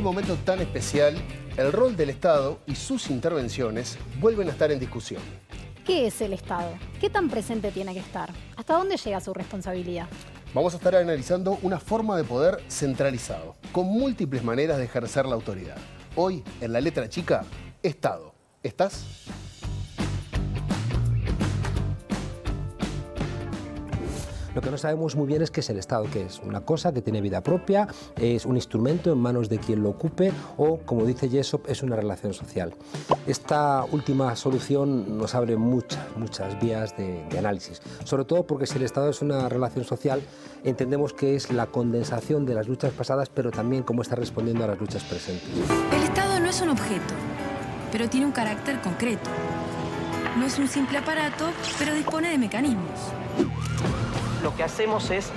momento tan especial, el rol del Estado y sus intervenciones vuelven a estar en discusión. ¿Qué es el Estado? ¿Qué tan presente tiene que estar? ¿Hasta dónde llega su responsabilidad? Vamos a estar analizando una forma de poder centralizado, con múltiples maneras de ejercer la autoridad. Hoy, en La Letra Chica, Estado. ¿Estás? Lo que no sabemos muy bien es qué es el Estado, que es una cosa que tiene vida propia, es un instrumento en manos de quien lo ocupe o, como dice Jessop, es una relación social. Esta última solución nos abre muchas vías de análisis, sobre todo porque si el Estado es una relación social, entendemos que es la condensación de las luchas pasadas, pero también cómo está respondiendo a las luchas presentes. El Estado no es un objeto, pero tiene un carácter concreto. No es un simple aparato, pero dispone de mecanismos. Lo que hacemos es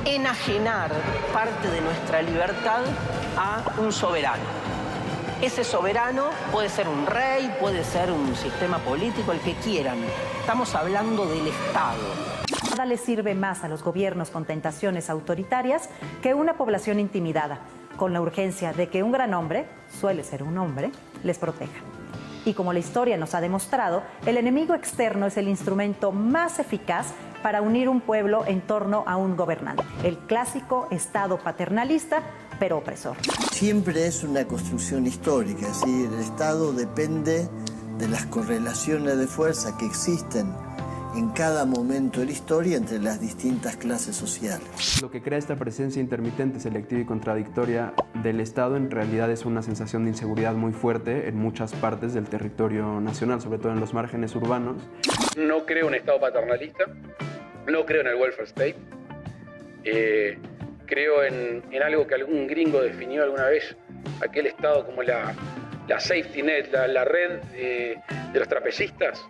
enajenar parte de nuestra libertad a un soberano. Ese soberano puede ser un rey, puede ser un sistema político, el que quieran. Estamos hablando del Estado. Nada les sirve más a los gobiernos con tentaciones autoritarias que una población intimidada, con la urgencia de que un gran hombre, suele ser un hombre, les proteja. Y como la historia nos ha demostrado, el enemigo externo es el instrumento más eficaz para unir un pueblo en torno a un gobernante. El clásico Estado paternalista, pero opresor. Siempre es una construcción histórica, es decir, el Estado depende de las correlaciones de fuerza que existen en cada momento de la historia entre las distintas clases sociales. Lo que crea esta presencia intermitente, selectiva y contradictoria del Estado en realidad es una sensación de inseguridad muy fuerte en muchas partes del territorio nacional, sobre todo en los márgenes urbanos. No creo en un Estado paternalista, no creo en el welfare state, creo en algo que algún gringo definió alguna vez, aquel Estado como la safety net, la red de los trapecistas.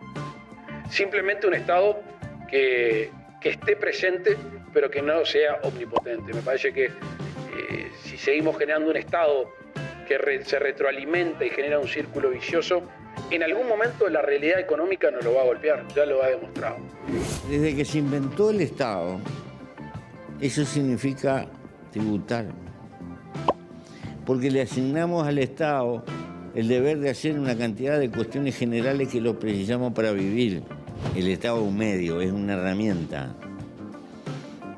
Simplemente un Estado que esté presente, pero que no sea omnipotente. Me parece que si seguimos generando un Estado que se retroalimenta y genera un círculo vicioso, en algún momento la realidad económica nos lo va a golpear, ya lo ha demostrado. Desde que se inventó el Estado, eso significa tributar. Porque le asignamos al Estado el deber de hacer una cantidad de cuestiones generales que lo precisamos para vivir. El Estado es un medio, es una herramienta.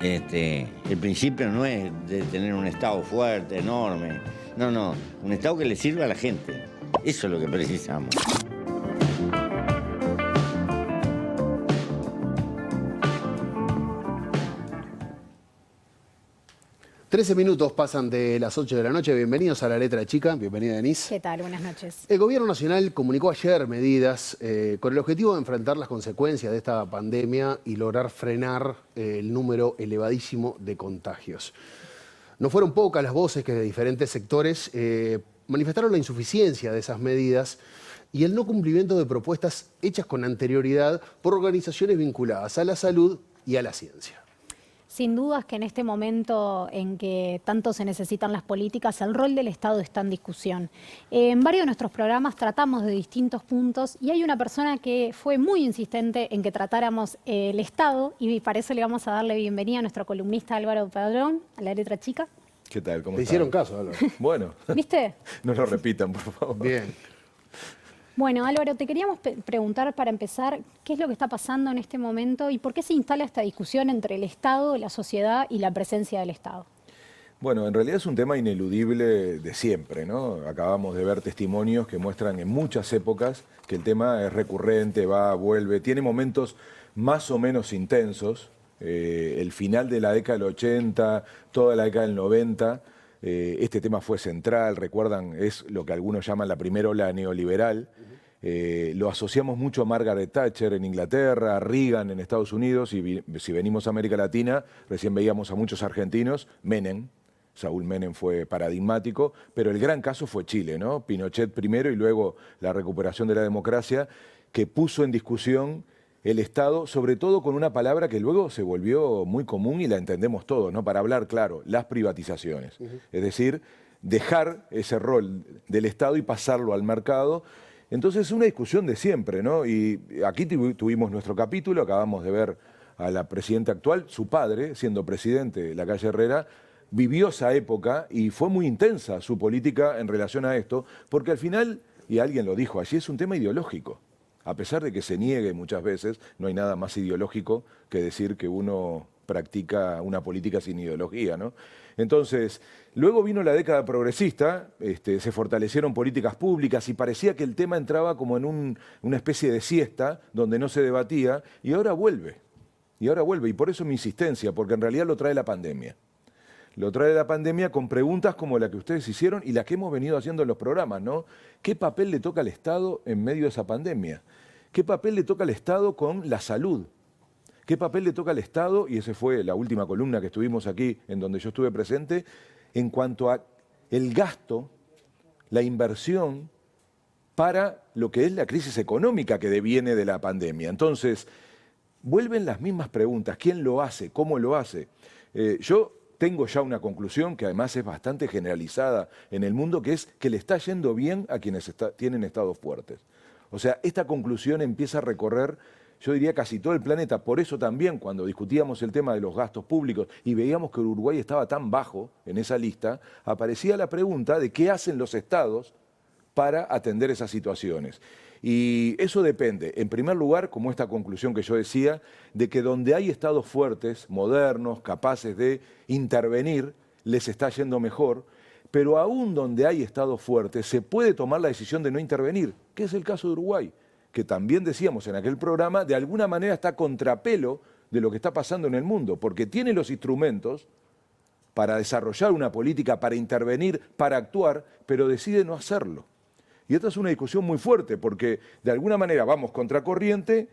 El principio no es de tener un Estado fuerte, enorme. No, un Estado que le sirva a la gente. Eso es lo que precisamos. 13 minutos pasan de las 8 de la noche. Bienvenidos a La Letra Chica. Bienvenida, Denise. ¿Qué tal? Buenas noches. El Gobierno Nacional comunicó ayer medidas con el objetivo de enfrentar las consecuencias de esta pandemia y lograr frenar el número elevadísimo de contagios. No fueron pocas las voces que de diferentes sectores manifestaron la insuficiencia de esas medidas y el no cumplimiento de propuestas hechas con anterioridad por organizaciones vinculadas a la salud y a la ciencia. Sin dudas que en este momento en que tanto se necesitan las políticas, el rol del Estado está en discusión. En varios de nuestros programas tratamos de distintos puntos y hay una persona que fue muy insistente en que tratáramos el Estado y para eso le vamos a darle bienvenida a nuestro columnista Álvaro Padrón, a La Letra Chica. ¿Qué tal? ¿Cómo ¿Te están? hicieron caso, Álvaro? Bueno. ¿Viste? No lo repitan, por favor. Bien. Bueno, Álvaro, te queríamos preguntar para empezar qué es lo que está pasando en este momento y por qué se instala esta discusión entre el Estado, la sociedad y la presencia del Estado. Bueno, en realidad es un tema ineludible de siempre, ¿no? Acabamos de ver testimonios que muestran en muchas épocas que el tema es recurrente, va, vuelve, tiene momentos más o menos intensos. El final de la década del 80, toda la década del 90, este tema fue central, recuerdan, es lo que algunos llaman la primera ola neoliberal. Lo asociamos mucho a Margaret Thatcher en Inglaterra, a Reagan en Estados Unidos, y si venimos a América Latina, recién veíamos a muchos argentinos, Menem, Saúl Menem fue paradigmático, pero el gran caso fue Chile, ¿no? Pinochet primero y luego la recuperación de la democracia, que puso en discusión el Estado, sobre todo con una palabra que luego se volvió muy común y la entendemos todos, ¿no? Para hablar claro, las privatizaciones. Es decir, dejar ese rol del Estado y pasarlo al mercado. Entonces es una discusión de siempre, ¿no? Y aquí tuvimos nuestro capítulo, acabamos de ver a la presidenta actual, su padre, siendo presidente, Lacalle Herrera, vivió esa época y fue muy intensa su política en relación a esto, porque al final, y alguien lo dijo allí, es un tema ideológico. A pesar de que se niegue muchas veces, no hay nada más ideológico que decir que uno practica una política sin ideología, ¿no? Entonces, luego vino la década progresista, se fortalecieron políticas públicas y parecía que el tema entraba como en una especie de siesta donde no se debatía, y ahora vuelve. Y por eso mi insistencia, porque en realidad lo trae la pandemia. Lo trae la pandemia con preguntas como la que ustedes hicieron y las que hemos venido haciendo en los programas, ¿no? ¿Qué papel le toca al Estado en medio de esa pandemia? ¿Qué papel le toca al Estado con la salud? ¿Qué papel le toca al Estado? Y esa fue la última columna que estuvimos aquí, en donde yo estuve presente, en cuanto a el gasto, la inversión para lo que es la crisis económica que deviene de la pandemia. Entonces, vuelven las mismas preguntas. ¿Quién lo hace? ¿Cómo lo hace? Yo tengo ya una conclusión que además es bastante generalizada en el mundo, que es que le está yendo bien a quienes tienen estados fuertes. O sea, esta conclusión empieza a recorrer, yo diría, casi todo el planeta. Por eso también, cuando discutíamos el tema de los gastos públicos y veíamos que Uruguay estaba tan bajo en esa lista, aparecía la pregunta de qué hacen los estados para atender esas situaciones. Y eso depende, en primer lugar, como esta conclusión que yo decía, de que donde hay estados fuertes, modernos, capaces de intervenir, les está yendo mejor, pero aún donde hay estados fuertes se puede tomar la decisión de no intervenir, que es el caso de Uruguay, que también decíamos en aquel programa, de alguna manera está a contrapelo de lo que está pasando en el mundo, porque tiene los instrumentos para desarrollar una política, para intervenir, para actuar, pero decide no hacerlo. Y esta es una discusión muy fuerte, porque de alguna manera vamos contracorriente,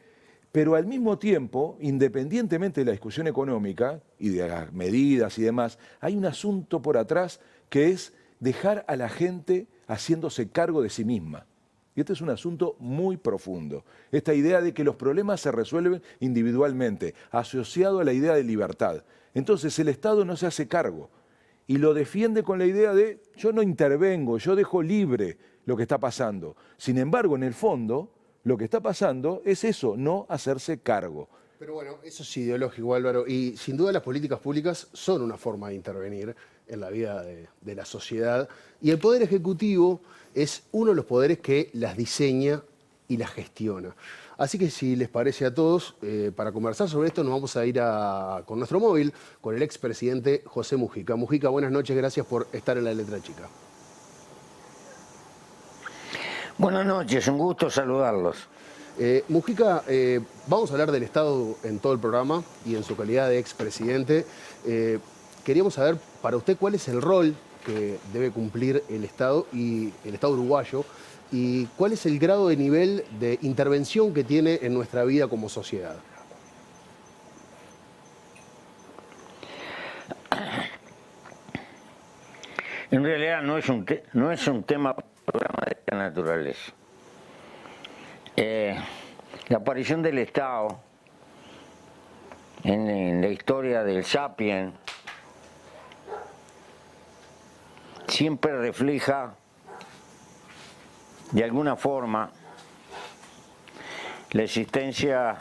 pero al mismo tiempo, independientemente de la discusión económica y de las medidas y demás, hay un asunto por atrás que es dejar a la gente haciéndose cargo de sí misma. Y este es un asunto muy profundo. Esta idea de que los problemas se resuelven individualmente, asociado a la idea de libertad. Entonces el Estado no se hace cargo y lo defiende con la idea de yo no intervengo, yo dejo libre lo que está pasando. Sin embargo, en el fondo, lo que está pasando es eso, no hacerse cargo. Pero bueno, eso es ideológico, Álvaro, y sin duda las políticas públicas son una forma de intervenir en la vida de la sociedad, y el Poder Ejecutivo es uno de los poderes que las diseña y las gestiona. Así que si les parece a todos, para conversar sobre esto nos vamos a ir con nuestro móvil, con el expresidente José Mujica. Mujica, buenas noches, gracias por estar en La Letra Chica. Buenas noches, un gusto saludarlos. Mujica, vamos a hablar del Estado en todo el programa y en su calidad de expresidente. Queríamos saber para usted cuál es el rol que debe cumplir el Estado y el Estado uruguayo y cuál es el grado de nivel de intervención que tiene en nuestra vida como sociedad. En realidad no es un tema programa de esta naturaleza. La aparición del Estado en la historia del Sapiens siempre refleja de alguna forma la existencia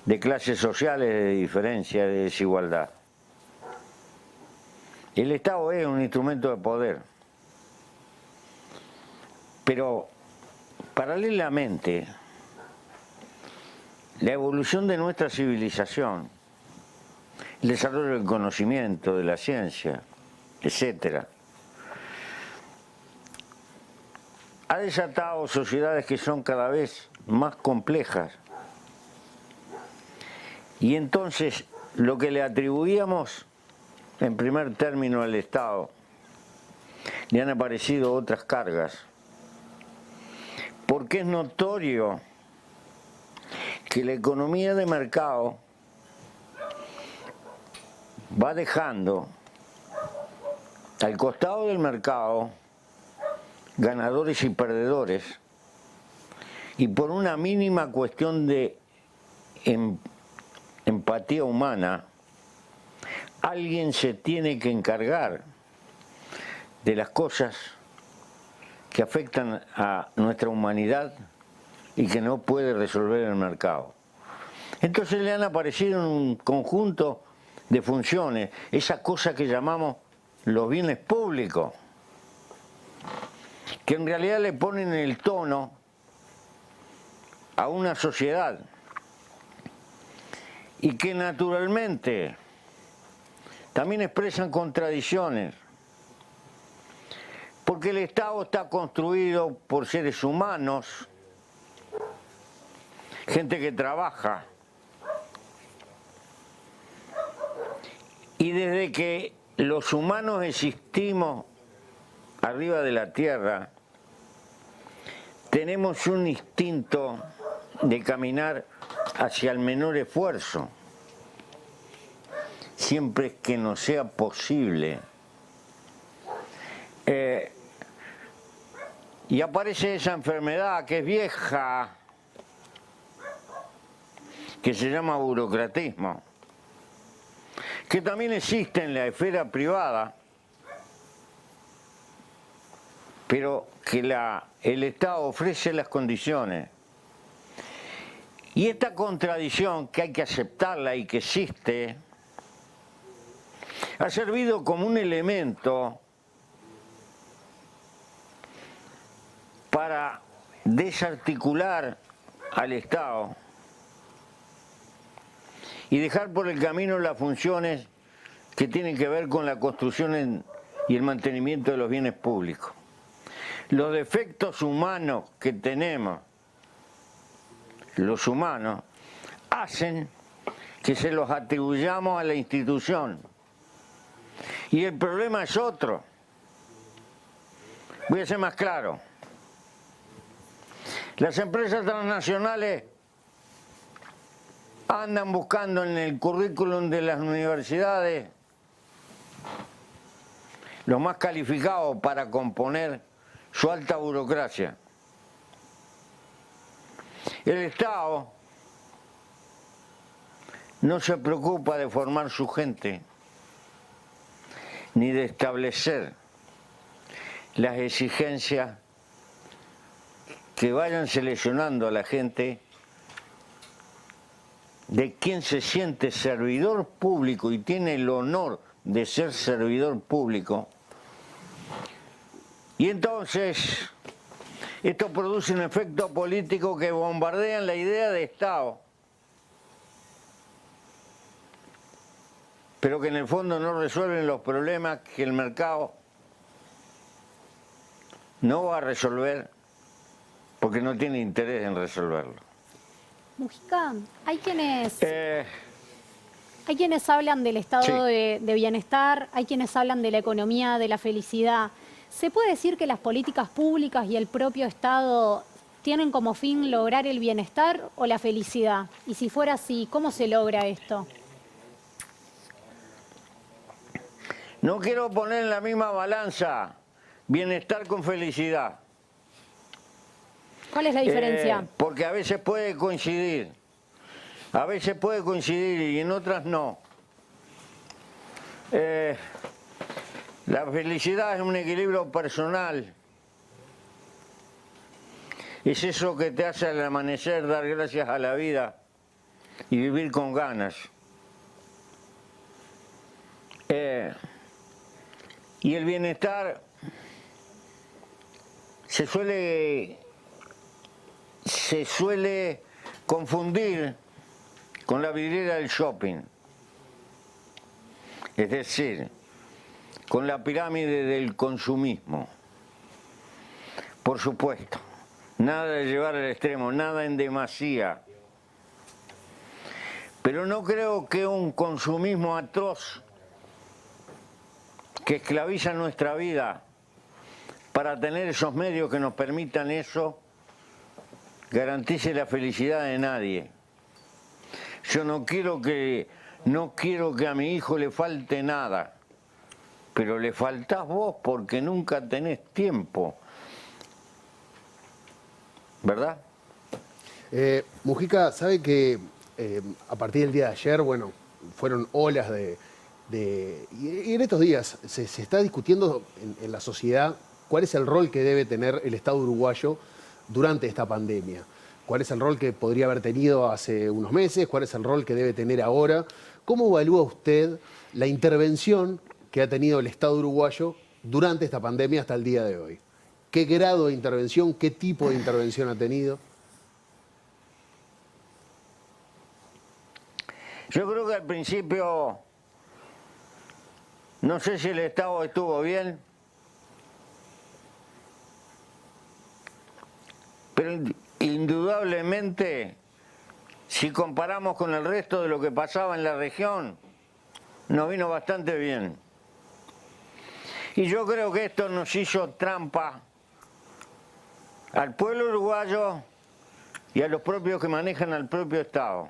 de clases sociales de diferencia, de desigualdad. El Estado es un instrumento de poder, pero paralelamente la evolución de nuestra civilización, el desarrollo del conocimiento, de la ciencia, etcétera, ha desatado sociedades que son cada vez más complejas. Y entonces lo que le atribuíamos en primer término al Estado, le han aparecido otras cargas, porque es notorio que la economía de mercado va dejando al costado del mercado ganadores y perdedores, y por una mínima cuestión de empatía humana, alguien se tiene que encargar de las cosas que afectan a nuestra humanidad y que no puede resolver el mercado. Entonces le han aparecido en un conjunto de funciones, esa cosa que llamamos los bienes públicos, que en realidad le ponen el tono a una sociedad y que naturalmente también expresan contradicciones, porque el Estado está construido por seres humanos, gente que trabaja, y desde que los humanos existimos arriba de la tierra, tenemos un instinto de caminar hacia el menor esfuerzo, siempre que nos sea posible. Y aparece esa enfermedad que es vieja, que se llama burocratismo, que también existe en la esfera privada, pero que el Estado ofrece las condiciones. Y esta contradicción, que hay que aceptarla y que existe, ha servido como un elemento para desarticular al Estado y dejar por el camino las funciones que tienen que ver con la construcción y el mantenimiento de los bienes públicos. Los defectos humanos que tenemos, los humanos, hacen que se los atribuyamos a la institución. Y el problema es otro. Voy a ser más claro. Las empresas transnacionales andan buscando en el currículum de las universidades los más calificados para componer su alta burocracia. El Estado no se preocupa de formar su gente, ni de establecer las exigencias que vayan seleccionando a la gente de quien se siente servidor público y tiene el honor de ser servidor público. Y entonces esto produce un efecto político que bombardea la idea de Estado, pero que en el fondo no resuelven los problemas que el mercado no va a resolver porque no tiene interés en resolverlo. Mujica, hay quienes hablan del estado de bienestar, hay quienes hablan de la economía, de la felicidad. ¿Se puede decir que las políticas públicas y el propio Estado tienen como fin lograr el bienestar o la felicidad? Y si fuera así, ¿cómo se logra esto? No quiero poner en la misma balanza bienestar con felicidad. ¿Cuál es la diferencia? Porque a veces puede coincidir. A veces puede coincidir y en otras no. La felicidad es un equilibrio personal. Es eso que te hace al amanecer dar gracias a la vida y vivir con ganas. Y el bienestar se suele confundir con la vidriera del shopping, es decir, con la pirámide del consumismo. Por supuesto, nada de llevar al extremo, nada en demasía, pero no creo que un consumismo atroz que esclaviza nuestra vida para tener esos medios que nos permitan eso, garantice la felicidad de nadie. Yo no quiero que a mi hijo le falte nada, pero le faltás vos porque nunca tenés tiempo, ¿verdad? Mujica, sabe que a partir del día de ayer, bueno, fueron olas y en estos días se está discutiendo en la sociedad cuál es el rol que debe tener el Estado uruguayo durante esta pandemia. ¿Cuál es el rol que podría haber tenido hace unos meses? ¿Cuál es el rol que debe tener ahora? ¿Cómo evalúa usted la intervención que ha tenido el Estado uruguayo durante esta pandemia hasta el día de hoy? ¿Qué grado de intervención, qué tipo de intervención ha tenido? Yo creo que al principio, no sé si el Estado estuvo bien, pero indudablemente, si comparamos con el resto de lo que pasaba en la región, nos vino bastante bien. Y yo creo que esto nos hizo trampa al pueblo uruguayo y a los propios que manejan al propio Estado.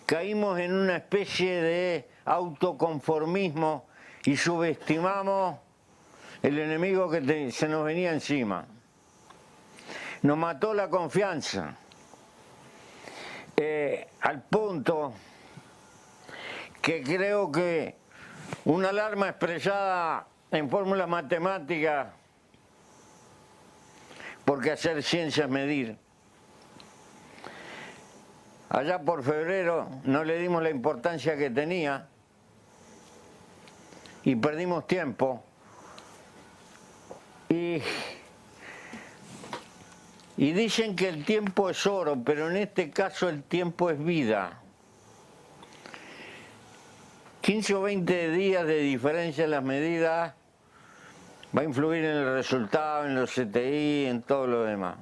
Caímos en una especie de autoconformismo y subestimamos el enemigo que se nos venía encima. Nos mató la confianza, al punto que creo que una alarma expresada en fórmulas matemáticas, porque hacer ciencia es medir. Allá por febrero no le dimos la importancia que tenía y perdimos tiempo. Y dicen que el tiempo es oro, pero en este caso el tiempo es vida. 15 o 20 días de diferencia en las medidas va a influir en el resultado, en los CTI, en todo lo demás.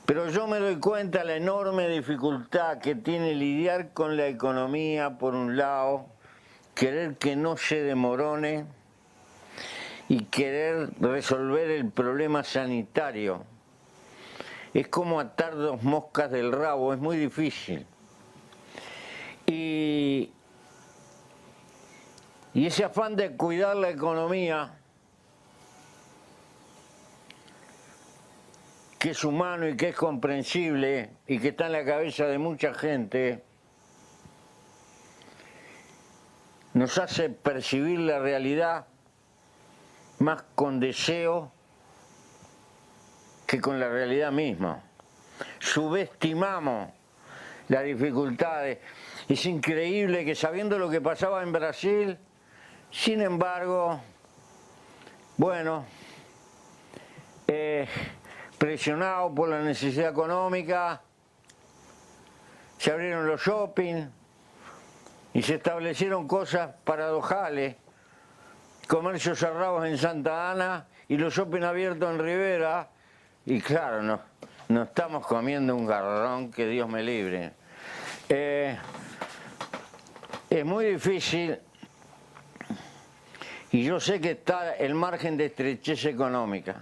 Pero yo me doy cuenta de la enorme dificultad que tiene lidiar con la economía, por un lado, querer que no se demorone y querer resolver el problema sanitario. Es como atar dos moscas del rabo, es muy difícil. Y ese afán de cuidar la economía, que es humano y que es comprensible y que está en la cabeza de mucha gente, nos hace percibir la realidad más con deseo que con la realidad misma. Subestimamos las dificultades. Es increíble que sabiendo lo que pasaba en Brasil, sin embargo, bueno, presionado por la necesidad económica, se abrieron los shopping y se establecieron cosas paradojales, comercios cerrados en Santa Ana y los shopping abiertos en Rivera, y claro, no estamos comiendo un garrón que Dios me libre. Es muy difícil y yo sé que está el margen de estrechez económica,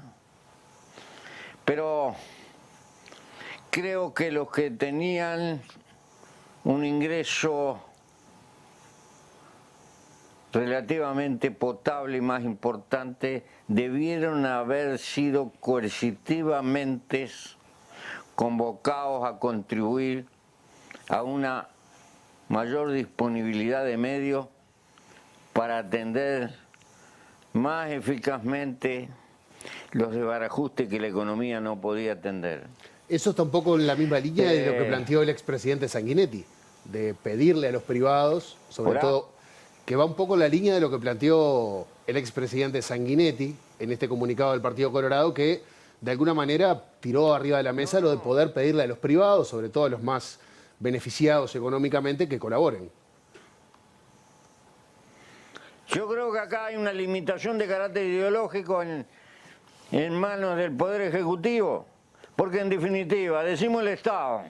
pero creo que los que tenían un ingreso relativamente potable y más importante debieron haber sido coercitivamente convocados a contribuir a una mayor disponibilidad de medios para atender más eficazmente los desbarajustes que la economía no podía atender. Eso está un poco en la misma línea de lo que planteó el expresidente Sanguinetti, de pedirle a los privados, sobre todo, que va un poco en la línea de lo que planteó el expresidente Sanguinetti en este comunicado del Partido Colorado, que de alguna manera tiró arriba de la mesa lo de poder pedirle a los privados, sobre todo a los más beneficiados económicamente, que colaboren. Yo creo que acá hay una limitación de carácter ideológico en manos del Poder Ejecutivo, porque en definitiva, decimos el Estado,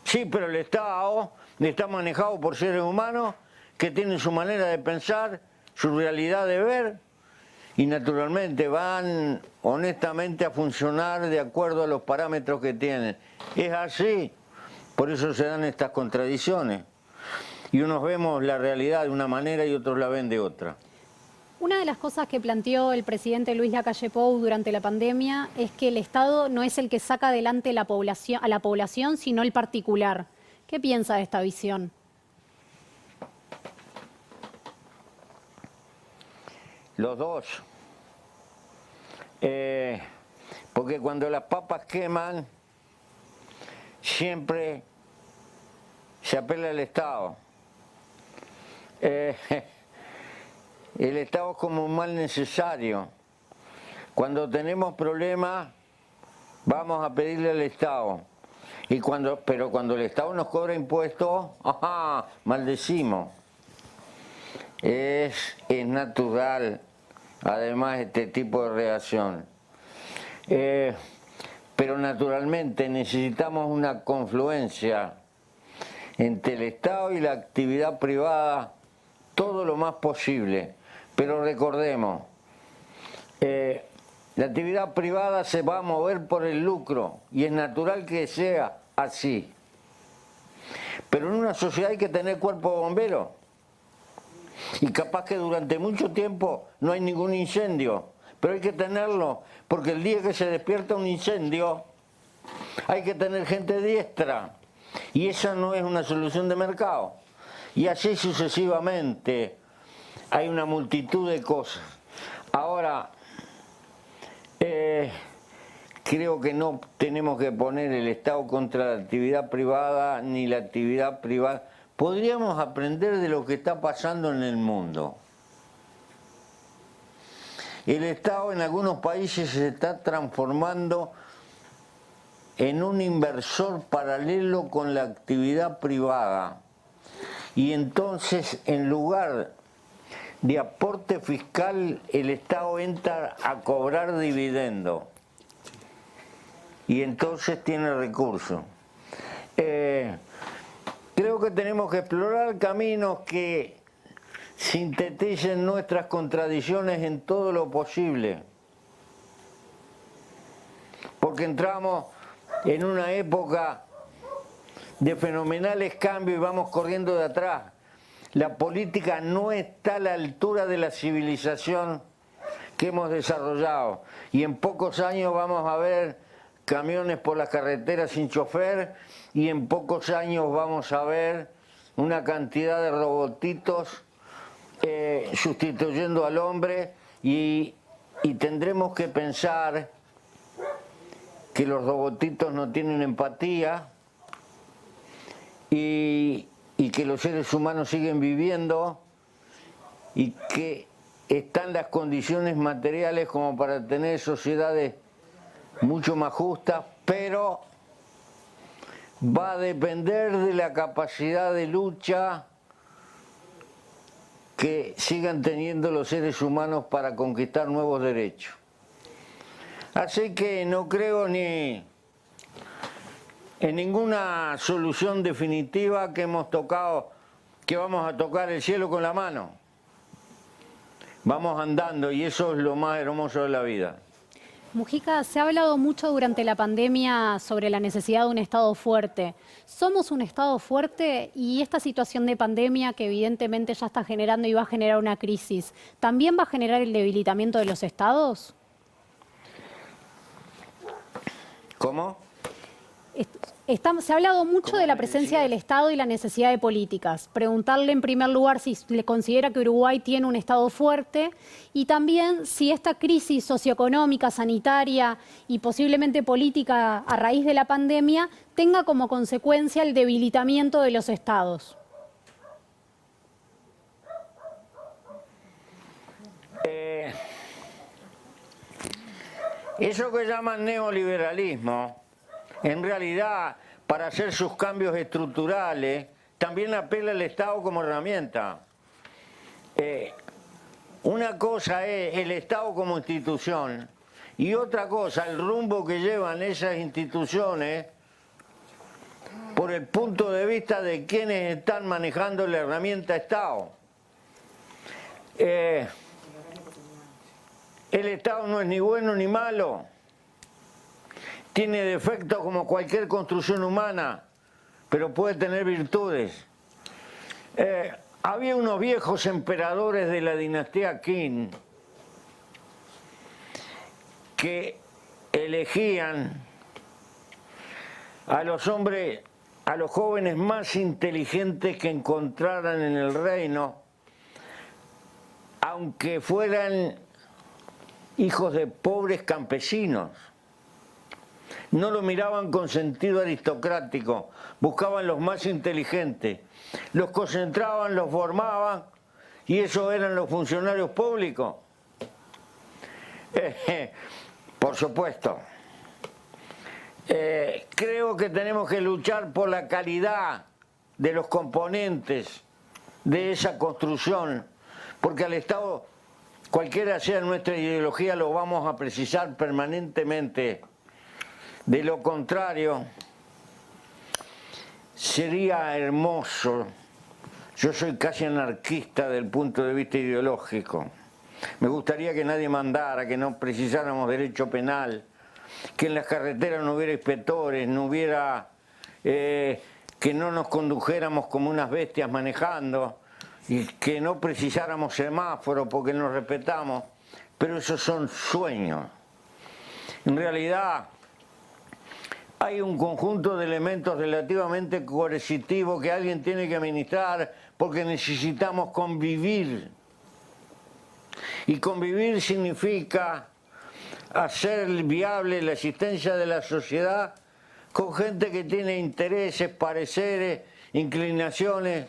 sí, pero el Estado está manejado por seres humanos que tienen su manera de pensar, su realidad de ver, y naturalmente van honestamente a funcionar de acuerdo a los parámetros que tienen. Es así, por eso se dan estas contradicciones. Y unos vemos la realidad de una manera y otros la ven de otra. Una de las cosas que planteó el presidente Luis Lacalle Pou durante la pandemia es que el Estado no es el que saca adelante a la población, sino el particular. ¿Qué piensa de esta visión? Los dos. Porque cuando las papas queman, siempre se apela al Estado. El Estado es como un mal necesario. Cuando tenemos problemas, vamos a pedirle al Estado. Pero cuando el Estado nos cobra impuestos, ¡ajá!, maldecimos. Es natural, además, este tipo de reacción. Pero naturalmente necesitamos una confluencia entre el Estado y la actividad privada todo lo más posible. Pero recordemos, la actividad privada se va a mover por el lucro y es natural que sea así. Pero en una sociedad hay que tener cuerpo de bomberos. Y capaz que durante mucho tiempo no hay ningún incendio, pero hay que tenerlo, porque el día que se despierta un incendio hay que tener gente diestra, y esa no es una solución de mercado. Y así sucesivamente, hay una multitud de cosas. Ahora, creo que no tenemos que poner el Estado contra la actividad privada, ni la actividad privada. Podríamos aprender de lo que está pasando en el mundo. El Estado en algunos países se está transformando en un inversor paralelo con la actividad privada. Y entonces, en lugar de aporte fiscal, el Estado entra a cobrar dividendos. Y entonces tiene recursos. Creo que tenemos que explorar caminos que sinteticen nuestras contradicciones en todo lo posible. Porque entramos en una época de fenomenales cambios y vamos corriendo de atrás. La política no está a la altura de la civilización que hemos desarrollado. Y en pocos años vamos a ver camiones por las carreteras sin chofer, y en pocos años vamos a ver una cantidad de robotitos sustituyendo al hombre, y tendremos que pensar que los robotitos no tienen empatía y que los seres humanos siguen viviendo y que están las condiciones materiales como para tener sociedades mucho más justas, pero va a depender de la capacidad de lucha que sigan teniendo los seres humanos para conquistar nuevos derechos. Así que no creo ni en ninguna solución definitiva que vamos a tocar el cielo con la mano. Vamos andando, y eso es lo más hermoso de la vida. Mujica, se ha hablado mucho durante la pandemia sobre la necesidad de un Estado fuerte. ¿Somos un Estado fuerte? Y esta situación de pandemia, que evidentemente ya está generando y va a generar una crisis, ¿también va a generar el debilitamiento de los Estados? ¿Cómo? Se ha hablado mucho de la presencia del Estado y la necesidad de políticas. Preguntarle en primer lugar si le considera que Uruguay tiene un Estado fuerte, y también si esta crisis socioeconómica, sanitaria y posiblemente política a raíz de la pandemia tenga como consecuencia el debilitamiento de los Estados. Eso que llaman neoliberalismo, en realidad, para hacer sus cambios estructurales, también apela al Estado como herramienta. Una cosa es el Estado como institución, y otra cosa el rumbo que llevan esas instituciones por el punto de vista de quienes están manejando la herramienta Estado. El Estado no es ni bueno ni malo. Tiene defectos como cualquier construcción humana, pero puede tener virtudes. Había unos viejos emperadores de la dinastía Qin que elegían a los hombres, a los jóvenes más inteligentes que encontraran en el reino, aunque fueran hijos de pobres campesinos. no lo miraban con sentido aristocrático, buscaban los más inteligentes, los concentraban, los formaban, y esos eran los funcionarios públicos. Por supuesto. Creo que tenemos que luchar por la calidad de los componentes de esa construcción, porque al Estado, cualquiera sea nuestra ideología, lo vamos a precisar permanentemente. De lo contrario, sería hermoso. Yo soy casi anarquista desde el punto de vista ideológico. Me gustaría que nadie mandara, que no precisáramos derecho penal, que en las carreteras no hubiera inspectores, no hubiera, que no nos condujéramos como unas bestias manejando, y que no precisáramos semáforos porque nos respetamos, pero esos son sueños. En realidad hay un conjunto de elementos relativamente coercitivos que alguien tiene que administrar porque necesitamos convivir. Y convivir significa hacer viable la existencia de la sociedad con gente que tiene intereses, pareceres, inclinaciones,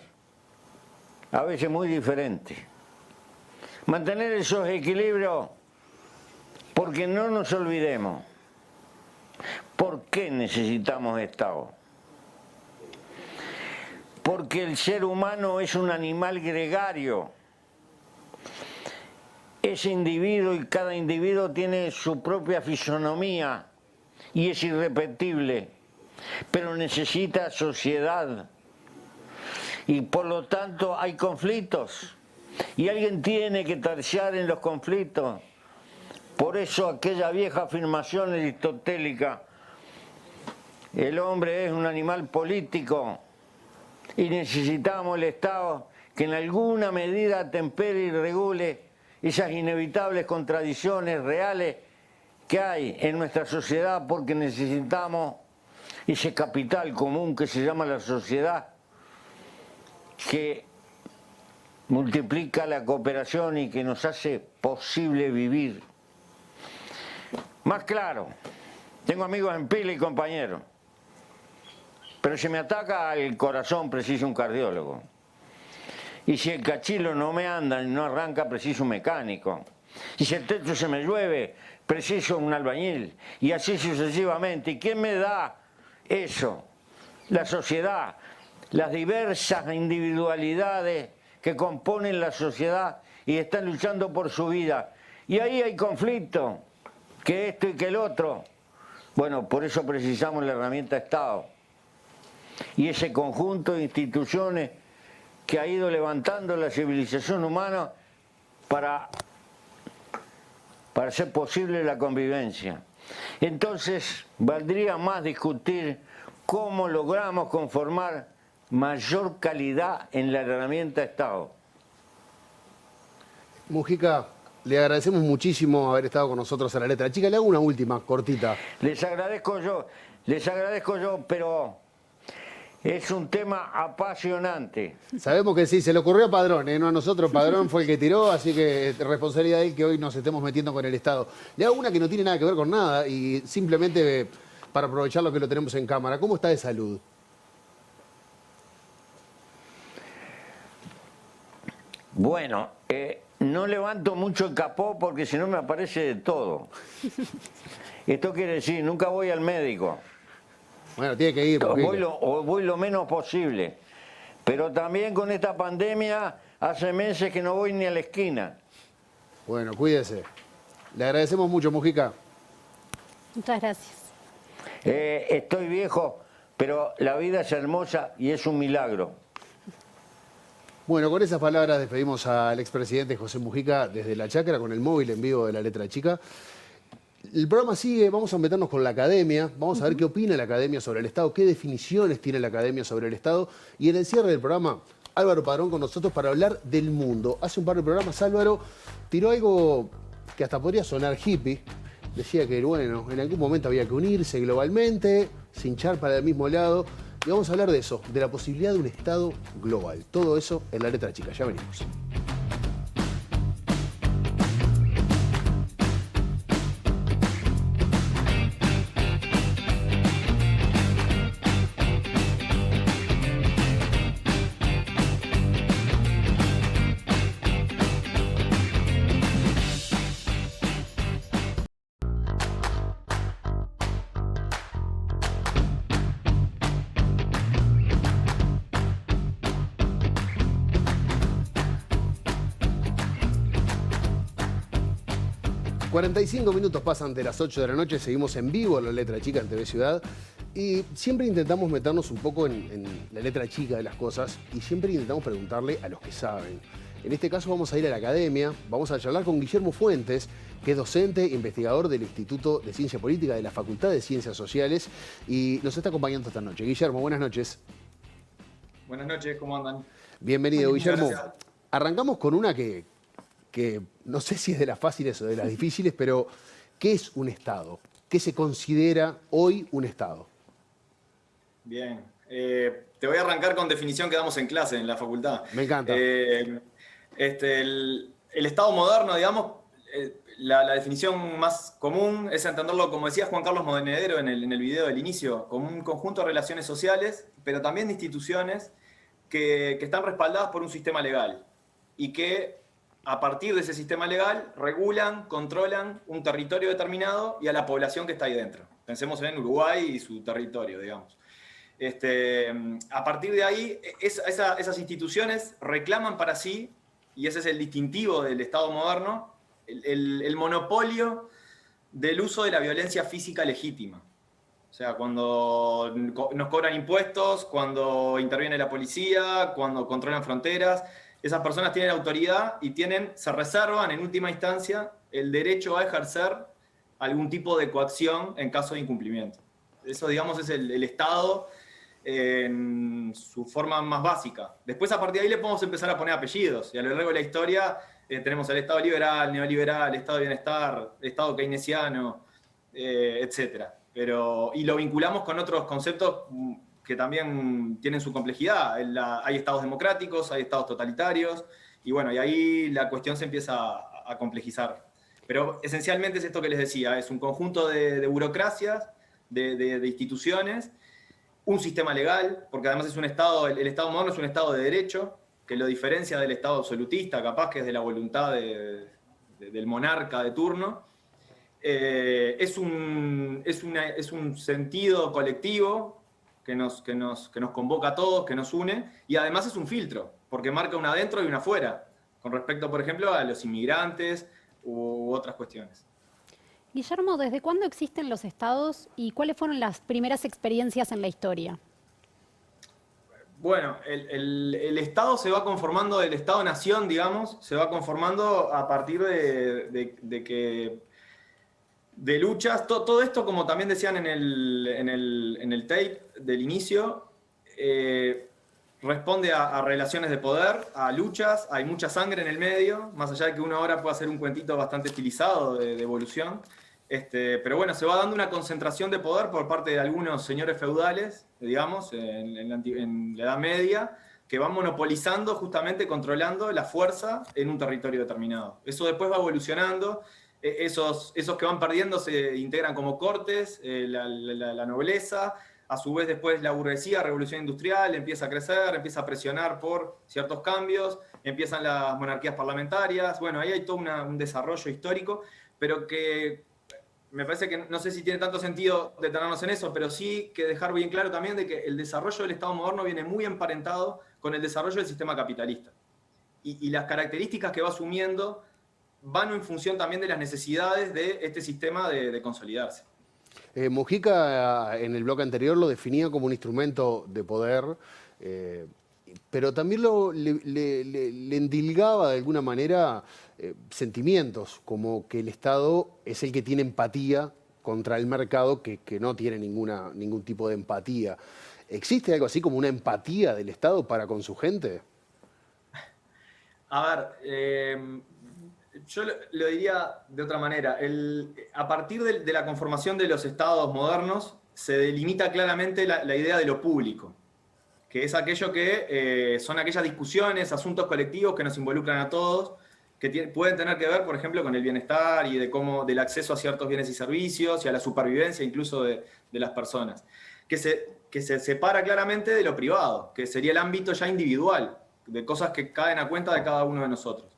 a veces muy diferentes. Mantener esos equilibrios, porque no nos olvidemos, ¿por qué necesitamos Estado? Porque el ser humano es un animal gregario. Ese individuo y cada individuo tiene su propia fisonomía y es irrepetible, pero necesita sociedad. Y por lo tanto hay conflictos y alguien tiene que terciar en los conflictos. Por eso aquella vieja afirmación aristotélica, el hombre es un animal político y necesitamos el Estado que en alguna medida atempere y regule esas inevitables contradicciones reales que hay en nuestra sociedad, porque necesitamos ese capital común que se llama la sociedad, que multiplica la cooperación y que nos hace posible vivir. Más claro, tengo amigos en pila y compañeros, pero si me ataca el corazón preciso un cardiólogo. Y si el cachilo no me anda y no arranca, preciso un mecánico. Y si el techo se me llueve, preciso un albañil. Y así sucesivamente. ¿Y quién me da eso? La sociedad, las diversas individualidades que componen la sociedad y están luchando por su vida. Y ahí hay conflicto, que esto y que el otro. Bueno, por eso precisamos la herramienta Estado. Y ese conjunto de instituciones que ha ido levantando la civilización humana para hacer posible la convivencia. Entonces, valdría más discutir cómo logramos conformar mayor calidad en la herramienta Estado. Mujica, le agradecemos muchísimo haber estado con nosotros a La Letra Chica. Le hago una última, cortita. Les agradezco yo, pero es un tema apasionante. Sabemos que sí, se le ocurrió a Padrón, no a nosotros. Padrón fue el que tiró, así que es responsabilidad de él que hoy nos estemos metiendo con el Estado. Le hago una que no tiene nada que ver con nada y simplemente para aprovechar lo que lo tenemos en cámara. ¿Cómo está de salud? Bueno, no levanto mucho el capó porque si no me aparece de todo. Esto quiere decir, nunca voy al médico. Bueno, tiene que ir. Voy lo menos posible. Pero también con esta pandemia hace meses que no voy ni a la esquina. Bueno, cuídese. Le agradecemos mucho, Mujica. Muchas gracias. Estoy viejo, pero la vida es hermosa y es un milagro. Bueno, con esas palabras despedimos al expresidente José Mujica desde La Chacra con el móvil en vivo de La Letra Chica. El programa sigue, vamos a meternos con la academia, vamos a ver qué opina la academia sobre el Estado, qué definiciones tiene la academia sobre el Estado. Y en el cierre del programa, Álvaro Padrón con nosotros para hablar del mundo. Hace un par de programas Álvaro tiró algo que hasta podría sonar hippie. Decía que, bueno, en algún momento había que unirse globalmente, sin hinchar para el mismo lado. Y vamos a hablar de eso, de la posibilidad de un Estado global. Todo eso en La Letra Chica. Ya venimos. 45 minutos pasan de las 8 de la noche, seguimos en vivo en La Letra Chica en TV Ciudad y siempre intentamos meternos un poco en la letra chica de las cosas y siempre intentamos preguntarle a los que saben. En este caso vamos a ir a la academia, vamos a charlar con Guillermo Fuentes, que es docente, investigador del Instituto de Ciencia Política de la Facultad de Ciencias Sociales y nos está acompañando esta noche. Guillermo, buenas noches. Buenas noches, ¿cómo andan? Bienvenido, Guillermo. Gracias. Arrancamos con una que no sé si es de las fáciles o de las difíciles, pero ¿qué es un Estado? ¿Qué se considera hoy un Estado? Bien. Te voy a arrancar con definición que damos en clase en la facultad. Me encanta. El Estado moderno, digamos, la definición más común es entenderlo, como decía Juan Carlos Monedero en el video del inicio, como un conjunto de relaciones sociales, pero también de instituciones que están respaldadas por un sistema legal y que a partir de ese sistema legal regulan, controlan un territorio determinado y a la población que está ahí dentro. Pensemos en Uruguay y su territorio, digamos. A partir de ahí, esas instituciones reclaman para sí, y ese es el distintivo del Estado moderno, el monopolio del uso de la violencia física legítima. O sea, cuando nos cobran impuestos, cuando interviene la policía, cuando controlan fronteras, esas personas tienen autoridad y se reservan en última instancia el derecho a ejercer algún tipo de coacción en caso de incumplimiento. Eso, digamos, es el Estado en su forma más básica. Después, a partir de ahí, le podemos empezar a poner apellidos. Y a lo largo de la historia tenemos el Estado liberal, neoliberal, Estado de bienestar, Estado keynesiano, etc. Y lo vinculamos con otros conceptos que también tienen su complejidad. Hay estados democráticos, hay estados totalitarios, y bueno, y ahí la cuestión se empieza a complejizar. Pero esencialmente es esto que les decía, es un conjunto de burocracias, de instituciones, un sistema legal, porque además es un estado, el Estado moderno es un estado de derecho, que lo diferencia del Estado absolutista, capaz que es de la voluntad del monarca de turno. Es un sentido colectivo que nos convoca a todos, que nos une, y además es un filtro, porque marca una adentro y una afuera, con respecto, por ejemplo, a los inmigrantes u otras cuestiones. Guillermo, ¿desde cuándo existen los estados y cuáles fueron las primeras experiencias en la historia? Bueno, el Estado se va conformando, el Estado-nación, digamos, se va conformando a partir de luchas, todo esto, como también decían en el tape del inicio, responde a relaciones de poder, a luchas, hay mucha sangre en el medio, más allá de que uno ahora pueda hacer un cuentito bastante estilizado de evolución. Pero bueno, se va dando una concentración de poder por parte de algunos señores feudales, digamos, en la Edad Media, que van monopolizando, justamente controlando la fuerza en un territorio determinado. Eso después va evolucionando. Esos que van perdiendo se integran como cortes, la nobleza, a su vez después la burguesía, revolución industrial, empieza a crecer, empieza a presionar por ciertos cambios, empiezan las monarquías parlamentarias, bueno, ahí hay todo un desarrollo histórico, pero que me parece que no sé si tiene tanto sentido detenernos en eso, pero sí que dejar bien claro también de que el desarrollo del Estado moderno viene muy emparentado con el desarrollo del sistema capitalista. Y las características que va asumiendo van en función también de las necesidades de este sistema de consolidarse. Mujica en el bloque anterior lo definía como un instrumento de poder, pero también le endilgaba de alguna manera sentimientos, como que el Estado es el que tiene empatía contra el mercado que no tiene ningún tipo de empatía. ¿Existe algo así como una empatía del Estado para con su gente? A ver, yo lo diría de otra manera. A partir de la conformación de los estados modernos, se delimita claramente la idea de lo público, que es aquello que son aquellas discusiones, asuntos colectivos que nos involucran a todos, que pueden tener que ver, por ejemplo, con el bienestar y del acceso a ciertos bienes y servicios y a la supervivencia incluso de las personas, que se separa claramente de lo privado, que sería el ámbito ya individual, de cosas que caen a cuenta de cada uno de nosotros.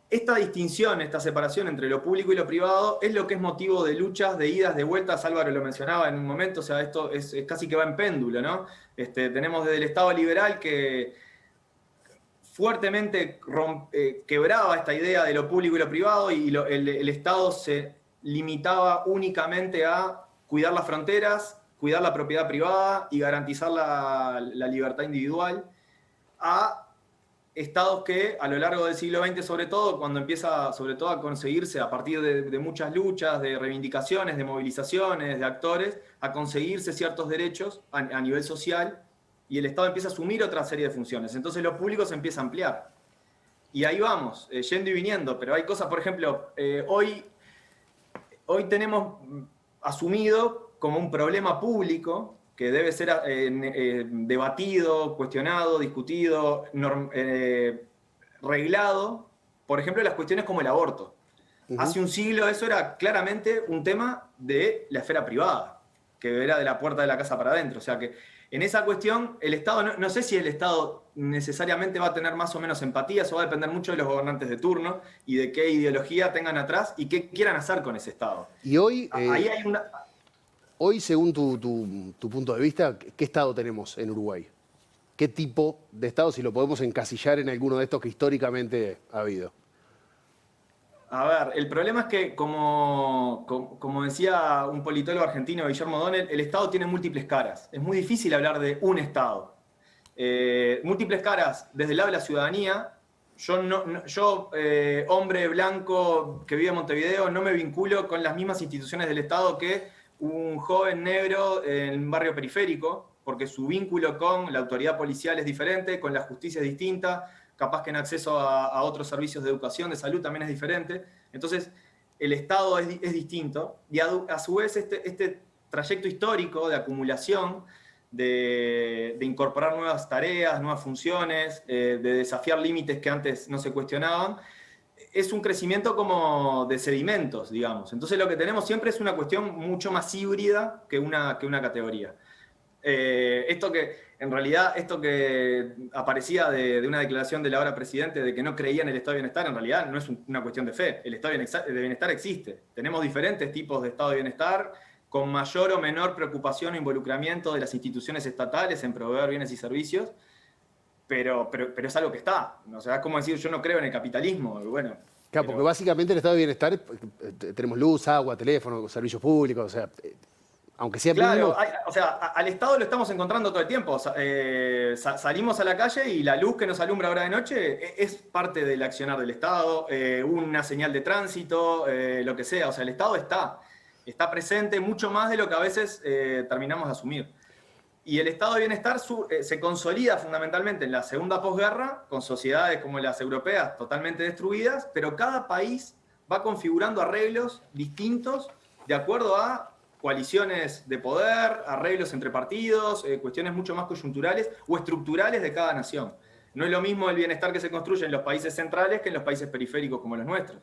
Esta distinción, esta separación entre lo público y lo privado es lo que es motivo de luchas, de idas, de vueltas. Álvaro lo mencionaba en un momento, o sea, esto es casi que va en péndulo, ¿no? Tenemos desde el Estado liberal que fuertemente quebraba esta idea de lo público y lo privado, y el Estado se limitaba únicamente a cuidar las fronteras, cuidar la propiedad privada y garantizar la libertad individual, a estados que a lo largo del siglo XX, sobre todo, cuando empieza sobre todo a conseguirse a partir de muchas luchas, de reivindicaciones, de movilizaciones, de actores, a conseguirse ciertos derechos a nivel social, y el Estado empieza a asumir otra serie de funciones. Entonces lo público se empieza a ampliar. Y ahí vamos, yendo y viniendo, pero hay cosas, por ejemplo, hoy tenemos asumido como un problema público que debe ser debatido, cuestionado, discutido, reglado, por ejemplo, las cuestiones como el aborto. Hace un siglo eso era claramente un tema de la esfera privada, que era de la puerta de la casa para adentro. O sea que en esa cuestión el Estado, no sé si el Estado necesariamente va a tener más o menos empatía, eso va a depender mucho de los gobernantes de turno y de qué ideología tengan atrás y qué quieran hacer con ese Estado. Y hoy... ahí hay una... Hoy, según tu punto de vista, ¿qué Estado tenemos en Uruguay? ¿Qué tipo de Estado, si lo podemos encasillar en alguno de estos que históricamente ha habido? A ver, el problema es que, como decía un politólogo argentino, Guillermo O'Donnell, el Estado tiene múltiples caras. Es muy difícil hablar de un Estado. Múltiples caras desde el lado de la ciudadanía. Yo, hombre blanco que vive en Montevideo, no me vinculo con las mismas instituciones del Estado que un joven negro en un barrio periférico, porque su vínculo con la autoridad policial es diferente, con la justicia es distinta, capaz que en acceso a otros servicios de educación, de salud también es diferente. Entonces, el Estado es distinto, y a su vez este trayecto histórico de acumulación, de incorporar nuevas tareas, nuevas funciones, de desafiar límites que antes no se cuestionaban, es un crecimiento como de sedimentos, digamos. Entonces lo que tenemos siempre es una cuestión mucho más híbrida que una categoría. Esto que aparecía de una declaración del ahora presidente de que no creía en el estado de bienestar, en realidad no es una cuestión de fe. El estado de bienestar existe. Tenemos diferentes tipos de estado de bienestar con mayor o menor preocupación o involucramiento de las instituciones estatales en proveer bienes y servicios, pero es algo que está. O sea, es como decir, yo no creo en el capitalismo. Bueno, claro, porque básicamente el estado de bienestar, tenemos luz, agua, teléfono, servicios públicos, o sea, aunque sea claro, al Estado lo estamos encontrando todo el tiempo. Salimos a la calle y la luz que nos alumbra ahora de noche es parte del accionar del Estado, una señal de tránsito, lo que sea. O sea, el Estado está presente mucho más de lo que a veces terminamos de asumir. Y el estado de bienestar se consolida fundamentalmente en la segunda posguerra, con sociedades como las europeas totalmente destruidas, pero cada país va configurando arreglos distintos de acuerdo a coaliciones de poder, arreglos entre partidos, cuestiones mucho más coyunturales o estructurales de cada nación. No es lo mismo el bienestar que se construye en los países centrales que en los países periféricos como los nuestros.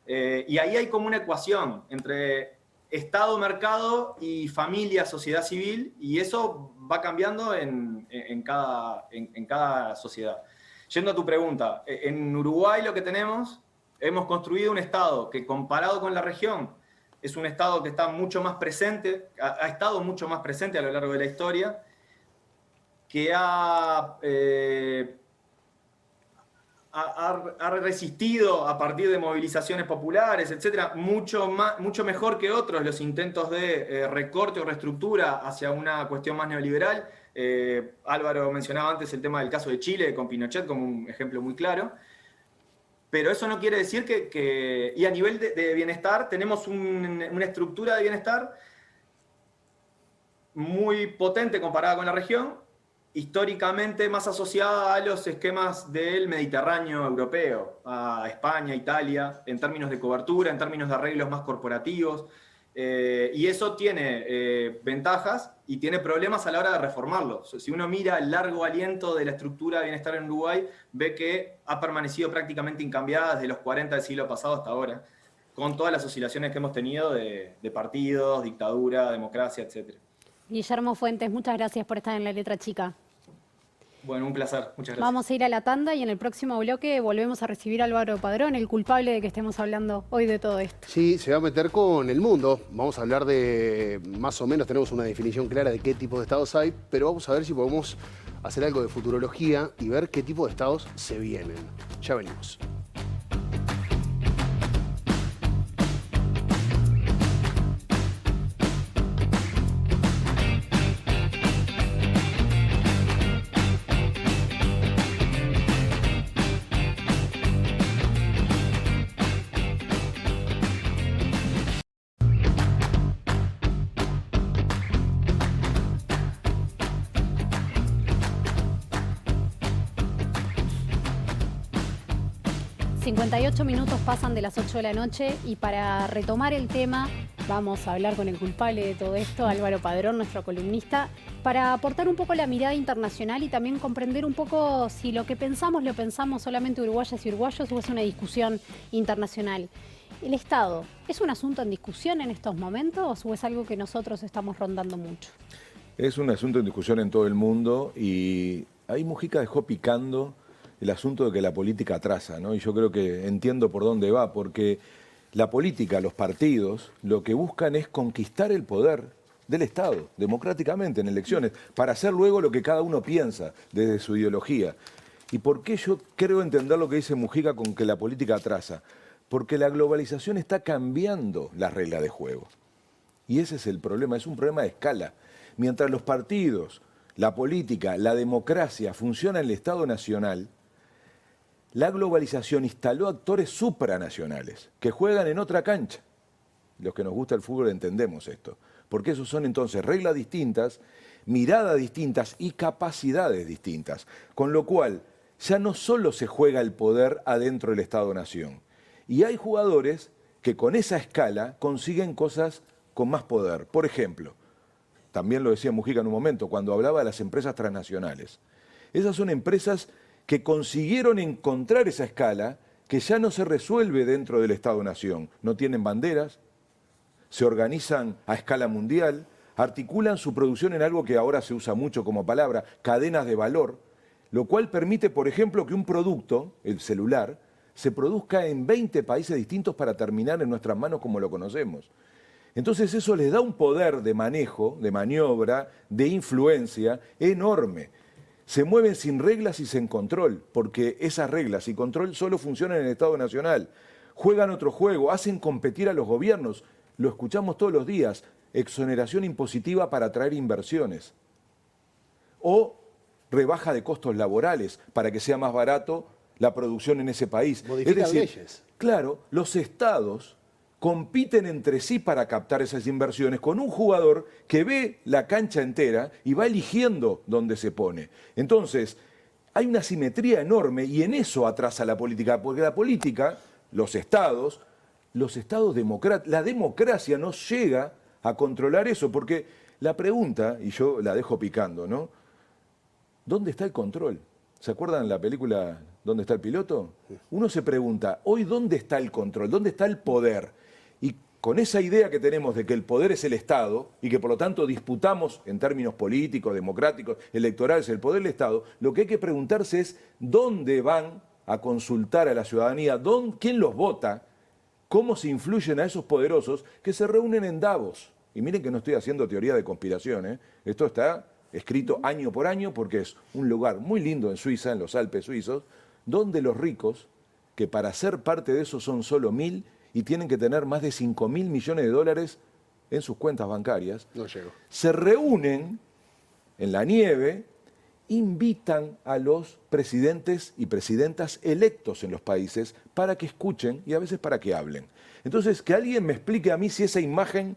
Y ahí hay como una ecuación entre Estado, mercado y familia, sociedad civil, y eso va cambiando en cada sociedad. Yendo a tu pregunta, en Uruguay lo que tenemos, hemos construido un Estado que comparado con la región, es un Estado que está mucho más presente, ha estado mucho más presente a lo largo de la historia, que ha resistido a partir de movilizaciones populares, etcétera, mucho mejor que otros los intentos de recorte o reestructura hacia una cuestión más neoliberal. Álvaro mencionaba antes el tema del caso de Chile con Pinochet como un ejemplo muy claro. Pero eso no quiere decir y a nivel de bienestar tenemos una estructura de bienestar muy potente comparada con la región, históricamente más asociada a los esquemas del Mediterráneo europeo, a España, Italia, en términos de cobertura, en términos de arreglos más corporativos, y eso tiene ventajas y tiene problemas a la hora de reformarlo. Si uno mira el largo aliento de la estructura de bienestar en Uruguay, ve que ha permanecido prácticamente incambiada desde los 40 del siglo pasado hasta ahora, con todas las oscilaciones que hemos tenido de partidos, dictadura, democracia, etc. Guillermo Fuentes, muchas gracias por estar en La Letra Chica. Bueno, un placer. Muchas gracias. Vamos a ir a la tanda y en el próximo bloque volvemos a recibir a Álvaro Padrón, el culpable de que estemos hablando hoy de todo esto. Sí, se va a meter con el mundo. Vamos a hablar de, más o menos, tenemos una definición clara de qué tipo de estados hay, pero vamos a ver si podemos hacer algo de futurología y ver qué tipo de estados se vienen. Ya venimos. 58 minutos pasan de las 8 de la noche y para retomar el tema vamos a hablar con el culpable de todo esto, Álvaro Padrón, nuestro columnista, para aportar un poco la mirada internacional y también comprender un poco si lo que pensamos lo pensamos solamente uruguayas y uruguayos o es una discusión internacional. ¿El Estado es un asunto en discusión en estos momentos o es algo que nosotros estamos rondando mucho? Es un asunto en discusión en todo el mundo y ahí Mujica dejó picando el asunto de que la política atrasa, ¿no? Y yo creo que entiendo por dónde va, porque la política, los partidos, lo que buscan es conquistar el poder del Estado, democráticamente, en elecciones, para hacer luego lo que cada uno piensa desde su ideología. ¿Y por qué yo creo entender lo que dice Mujica con que la política atrasa? Porque la globalización está cambiando las reglas de juego. Y ese es el problema, es un problema de escala. Mientras los partidos, la política, la democracia funcionan en el Estado nacional, la globalización instaló actores supranacionales que juegan en otra cancha. Los que nos gusta el fútbol entendemos esto. Porque esos son entonces reglas distintas, miradas distintas y capacidades distintas. Con lo cual, ya no solo se juega el poder adentro del Estado-nación. Y hay jugadores que con esa escala consiguen cosas con más poder. Por ejemplo, también lo decía Mujica en un momento, cuando hablaba de las empresas transnacionales. Esas son empresas que consiguieron encontrar esa escala que ya no se resuelve dentro del Estado-nación. No tienen banderas, se organizan a escala mundial, articulan su producción en algo que ahora se usa mucho como palabra, cadenas de valor, lo cual permite, por ejemplo, que un producto, el celular, se produzca en 20 países distintos para terminar en nuestras manos como lo conocemos. Entonces eso les da un poder de manejo, de maniobra, de influencia enorme. Se mueven sin reglas y sin control, porque esas reglas y control solo funcionan en el Estado Nacional. Juegan otro juego, hacen competir a los gobiernos. Lo escuchamos todos los días, exoneración impositiva para atraer inversiones. O rebaja de costos laborales para que sea más barato la producción en ese país. Modifican leyes. Claro, los estados compiten entre sí para captar esas inversiones con un jugador que ve la cancha entera y va eligiendo dónde se pone. Entonces, hay una simetría enorme y en eso atrasa la política, porque la política, los estados la democracia no llega a controlar eso, porque la pregunta, y yo la dejo picando, ¿no? ¿Dónde está el control? ¿Se acuerdan la película ¿Dónde está el piloto? Uno se pregunta, hoy ¿dónde está el control? ¿Dónde está el poder? Y con esa idea que tenemos de que el poder es el Estado y que por lo tanto disputamos en términos políticos, democráticos, electorales el poder del Estado, lo que hay que preguntarse es ¿dónde van a consultar a la ciudadanía? ¿Quién los vota? ¿Cómo se influyen a esos poderosos que se reúnen en Davos? Y miren que no estoy haciendo teoría de conspiración, ¿eh? Esto está escrito año por año porque es un lugar muy lindo en Suiza, en los Alpes suizos, donde los ricos, que para ser parte de eso son solo 1.000 y tienen que tener más de 5.000 millones de dólares en sus cuentas bancarias, se reúnen en la nieve, invitan a los presidentes y presidentas electos en los países para que escuchen y a veces para que hablen. Entonces, que alguien me explique a mí si esa imagen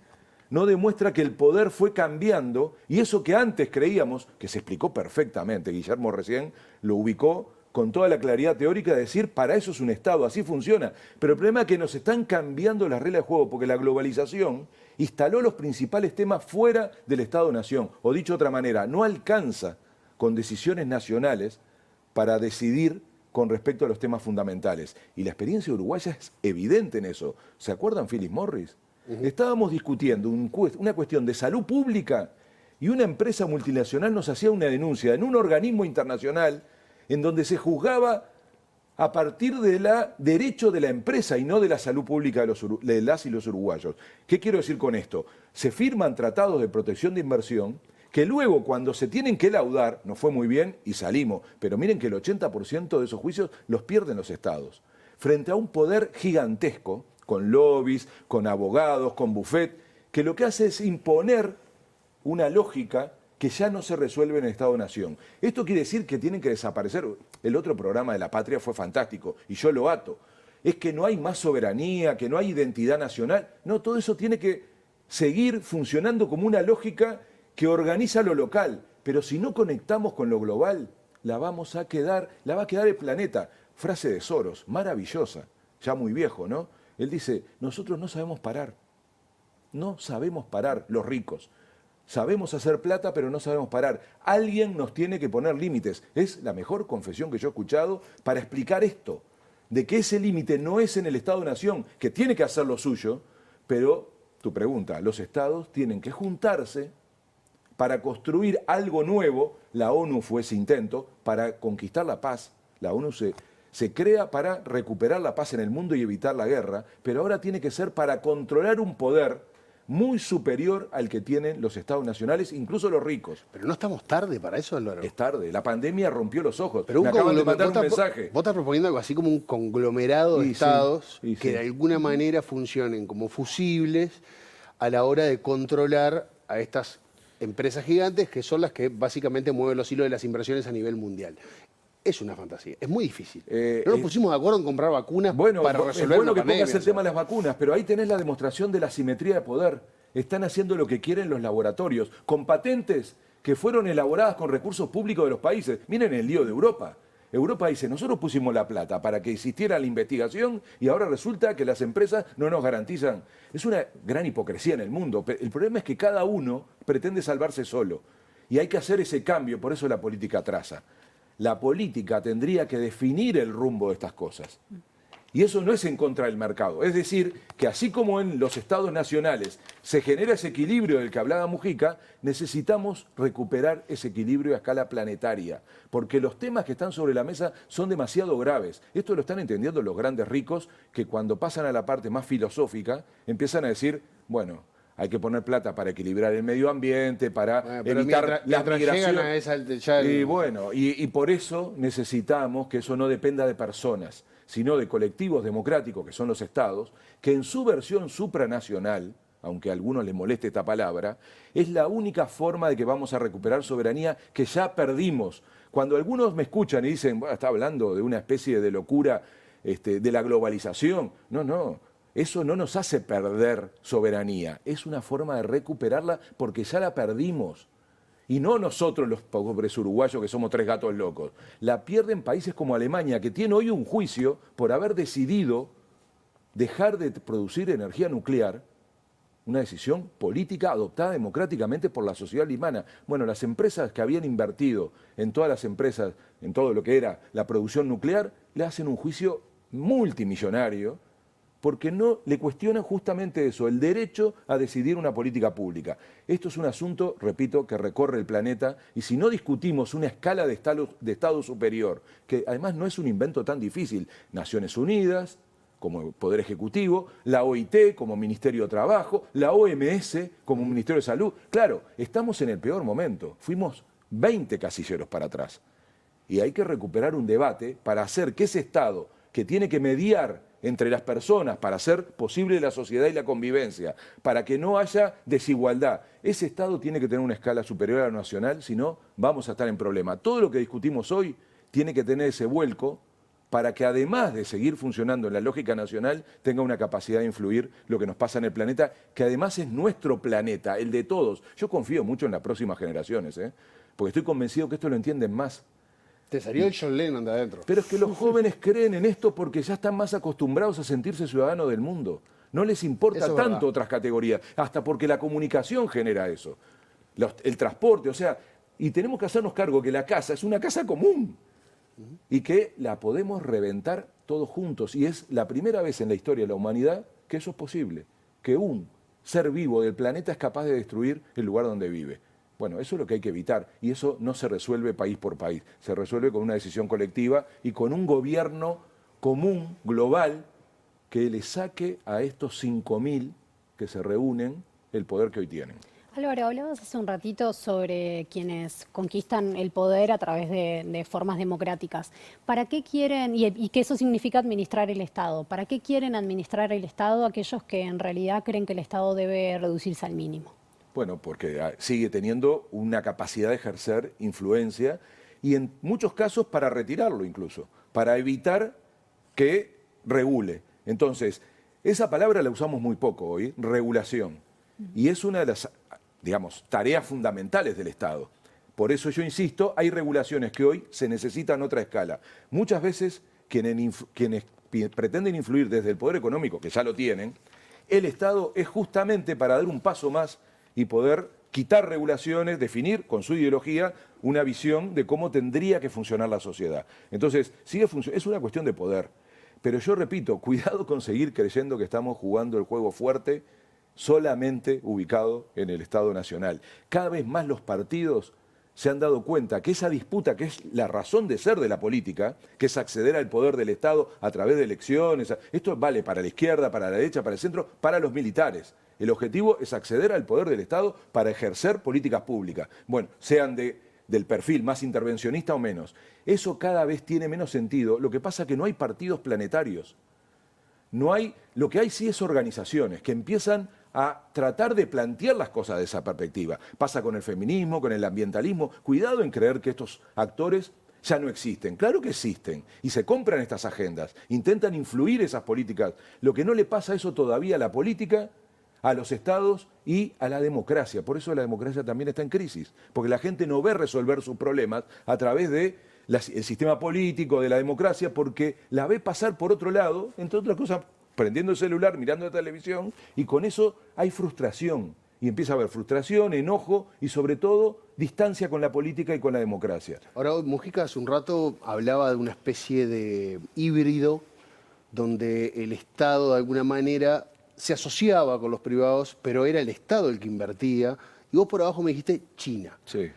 no demuestra que el poder fue cambiando y eso que antes creíamos, que se explicó perfectamente, Guillermo recién lo ubicó con toda la claridad teórica de decir, para eso es un Estado, así funciona. Pero el problema es que nos están cambiando las reglas de juego porque la globalización instaló los principales temas fuera del Estado-nación. O dicho de otra manera, no alcanza con decisiones nacionales para decidir con respecto a los temas fundamentales. Y la experiencia uruguaya es evidente en eso. ¿Se acuerdan Philip Morris? Estábamos discutiendo una cuestión de salud pública y una empresa multinacional nos hacía una denuncia en un organismo internacional en donde se juzgaba a partir del derecho de la empresa y no de la salud pública de las y los uruguayos. ¿Qué quiero decir con esto? Se firman tratados de protección de inversión que luego cuando se tienen que laudar, nos fue muy bien y salimos, pero miren que el 80% de esos juicios los pierden los estados, frente a un poder gigantesco, con lobbies, con abogados, con buffet, que lo que hace es imponer una lógica que ya no se resuelve en el Estado-Nación. Esto quiere decir que tienen que desaparecer. El otro programa de La Patria fue fantástico, y yo lo ato. Es que no hay más soberanía, que no hay identidad nacional. No, todo eso tiene que seguir funcionando como una lógica que organiza lo local. Pero si no conectamos con lo global, la va a quedar el planeta. frase de Soros, maravillosa, ya muy viejo, ¿no? Él dice, nosotros no sabemos parar. No sabemos parar, los ricos. Sabemos hacer plata, pero no sabemos parar. Alguien nos tiene que poner límites. Es la mejor confesión que yo he escuchado para explicar esto, de que ese límite no es en el Estado-Nación, que tiene que hacer lo suyo, pero, tu pregunta, los estados tienen que juntarse para construir algo nuevo. La ONU fue ese intento para conquistar la paz. La ONU se crea para recuperar la paz en el mundo y evitar la guerra, pero ahora tiene que ser para controlar un poder muy superior al que tienen los estados nacionales, incluso los ricos. Pero no estamos tarde para eso, Álvaro. Es tarde. La pandemia rompió los ojos. Pero me acaban de mandar un mensaje. Vos estás proponiendo algo así como un conglomerado de estados que de alguna manera funcionen como fusibles a la hora de controlar a estas empresas gigantes que son las que básicamente mueven los hilos de las inversiones a nivel mundial. Es una fantasía, es muy difícil. No nos pusimos de acuerdo en comprar vacunas para resolver es bueno una que pandemia. pongas el tema de las vacunas, pero ahí tenés la demostración de la asimetría de poder. Están haciendo lo que quieren los laboratorios, con patentes que fueron elaboradas con recursos públicos de los países. Miren el lío de Europa. Europa dice, nosotros pusimos la plata para que existiera la investigación y ahora resulta que las empresas no nos garantizan. Es una gran hipocresía en el mundo. El problema es que cada uno pretende salvarse solo. Y hay que hacer ese cambio, por eso la política atrasa. La política tendría que definir el rumbo de estas cosas. Y eso no es en contra del mercado. Es decir, que así como en los estados nacionales se genera ese equilibrio del que hablaba Mujica, necesitamos recuperar ese equilibrio a escala planetaria. Porque los temas que están sobre la mesa son demasiado graves. Esto lo están entendiendo los grandes ricos, que cuando pasan a la parte más filosófica, empiezan a decir, bueno, hay que poner plata para equilibrar el medio ambiente, para evitar la migración. Y por eso necesitamos que eso no dependa de personas, sino de colectivos democráticos, que son los estados, que en su versión supranacional, aunque a algunos les moleste esta palabra, es la única forma de que vamos a recuperar soberanía que ya perdimos. Cuando algunos me escuchan y dicen, bueno, está hablando de una especie de locura de la globalización. No. Eso no nos hace perder soberanía, es una forma de recuperarla porque ya la perdimos. Y no nosotros los pobres uruguayos que somos tres gatos locos. La pierden países como Alemania, que tiene hoy un juicio por haber decidido dejar de producir energía nuclear, una decisión política adoptada democráticamente por la sociedad alemana. Bueno, las empresas que habían invertido en todas las empresas, en todo lo que era la producción nuclear, le hacen un juicio multimillonario, porque no le cuestionan justamente eso, el derecho a decidir una política pública. Esto es un asunto, repito, que recorre el planeta, y si no discutimos una escala de estado superior, que además no es un invento tan difícil, Naciones Unidas como Poder Ejecutivo, la OIT como Ministerio de Trabajo, la OMS como Ministerio de Salud. Claro, estamos en el peor momento, fuimos 20 casilleros para atrás. Y hay que recuperar un debate para hacer que ese Estado, que tiene que mediar entre las personas para hacer posible la sociedad y la convivencia, para que no haya desigualdad. Ese Estado tiene que tener una escala superior a la nacional, si no, vamos a estar en problema. Todo lo que discutimos hoy tiene que tener ese vuelco para que además de seguir funcionando en la lógica nacional, tenga una capacidad de influir lo que nos pasa en el planeta, que además es nuestro planeta, el de todos. Yo confío mucho en las próximas generaciones, porque estoy convencido que esto lo entienden más. Te salió el John Lennon de adentro. Pero es que los jóvenes creen en esto porque ya están más acostumbrados a sentirse ciudadanos del mundo. No les importa tanto otras categorías, hasta porque la comunicación genera eso. El transporte, o sea, y tenemos que hacernos cargo que la casa es una casa común y que la podemos reventar todos juntos. Y es la primera vez en la historia de la humanidad que eso es posible, que un ser vivo del planeta es capaz de destruir el lugar donde vive. Bueno, eso es lo que hay que evitar y eso no se resuelve país por país, se resuelve con una decisión colectiva y con un gobierno común, global, que le saque a estos 5.000 que se reúnen el poder que hoy tienen. Álvaro, hablabas hace un ratito sobre quienes conquistan el poder a través de formas democráticas. ¿Para qué quieren, y qué eso significa administrar el Estado? ¿Para qué quieren administrar el Estado aquellos que en realidad creen que el Estado debe reducirse al mínimo? Bueno, porque sigue teniendo una capacidad de ejercer influencia y en muchos casos para retirarlo incluso, para evitar que regule. Entonces, esa palabra la usamos muy poco hoy, regulación. Y es una de las, digamos, tareas fundamentales del Estado. Por eso yo insisto, hay regulaciones que hoy se necesitan a otra escala. Muchas veces quienes pretenden influir desde el poder económico, que ya lo tienen, el Estado es justamente para dar un paso más y poder quitar regulaciones, definir con su ideología una visión de cómo tendría que funcionar la sociedad. Entonces, es una cuestión de poder. Pero yo repito, cuidado con seguir creyendo que estamos jugando el juego fuerte solamente ubicado en el Estado Nacional. Cada vez más los partidos se han dado cuenta que esa disputa, que es la razón de ser de la política, que es acceder al poder del Estado a través de elecciones, esto vale para la izquierda, para la derecha, para el centro, para los militares. El objetivo es acceder al poder del Estado para ejercer políticas públicas. Bueno, sean del perfil más intervencionista o menos. Eso cada vez tiene menos sentido. Lo que pasa es que no hay partidos planetarios. Lo que hay sí es organizaciones que empiezan a tratar de plantear las cosas de esa perspectiva. Pasa con el feminismo, con el ambientalismo. Cuidado en creer que estos actores ya no existen. Claro que existen y se compran estas agendas, intentan influir esas políticas. Lo que no le pasa eso todavía a la política, a los estados y a la democracia. Por eso la democracia también está en crisis, porque la gente no ve resolver sus problemas a través del sistema político, de la democracia, porque la ve pasar por otro lado, entre otras cosas, prendiendo el celular, mirando la televisión, y con eso hay frustración. Y empieza a haber frustración, enojo y sobre todo distancia con la política y con la democracia. Ahora, Mujica hace un rato hablaba de una especie de híbrido donde el Estado de alguna manera se asociaba con los privados, pero era el Estado el que invertía. Y vos por abajo me dijiste China. Sí.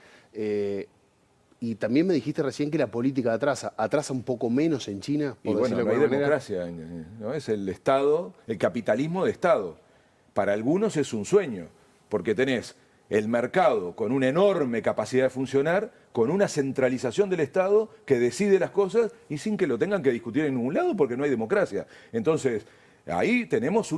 Y también me dijiste recién que la política atrasa un poco menos en China. Y bueno, no hay democracia, ¿no? Es el Estado, el capitalismo de Estado. Para algunos es un sueño, porque tenés el mercado con una enorme capacidad de funcionar, con una centralización del Estado que decide las cosas y sin que lo tengan que discutir en ningún lado porque no hay democracia. Entonces, ahí tenemos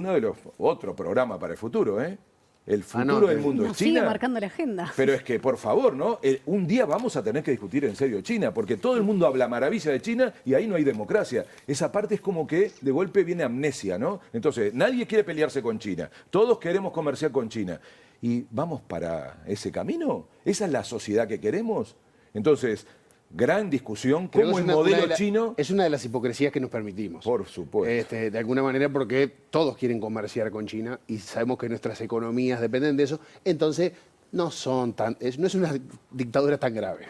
otro programa para el futuro, ¿eh? El futuro del mundo es China. Sigue marcando la agenda. Pero es que, por favor, ¿no? Un día vamos a tener que discutir en serio China, porque todo el mundo habla maravilla de China y ahí no hay democracia. Esa parte es como que de golpe viene amnesia, ¿no? Entonces, nadie quiere pelearse con China. Todos queremos comerciar con China. ¿Y vamos para ese camino? ¿Esa es la sociedad que queremos? Entonces, gran discusión, cómo el modelo chino... Es una de las hipocresías que nos permitimos. Por supuesto. De alguna manera porque todos quieren comerciar con China y sabemos que nuestras economías dependen de eso, entonces no es una dictadura tan grave.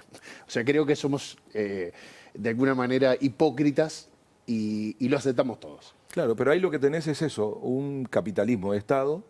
O sea, creo que somos de alguna manera hipócritas y lo aceptamos todos. Claro, pero ahí lo que tenés es eso, un capitalismo de Estado,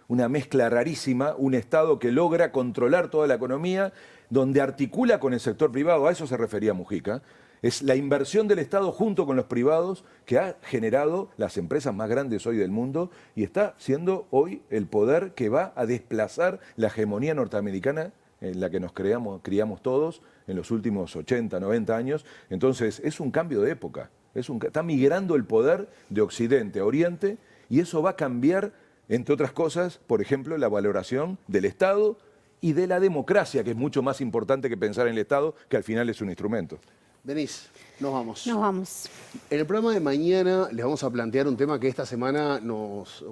una mezcla rarísima, un Estado que logra controlar toda la economía, donde articula con el sector privado, a eso se refería Mujica, es la inversión del Estado junto con los privados que ha generado las empresas más grandes hoy del mundo y está siendo hoy el poder que va a desplazar la hegemonía norteamericana en la que nos criamos todos en los últimos 80, 90 años. Entonces es un cambio de época, está migrando el poder de Occidente a Oriente y eso va a cambiar, entre otras cosas, por ejemplo, la valoración del Estado y de la democracia, que es mucho más importante que pensar en el Estado, que al final es un instrumento. Denise, nos vamos. Nos vamos. En el programa de mañana les vamos a plantear un tema que esta semana,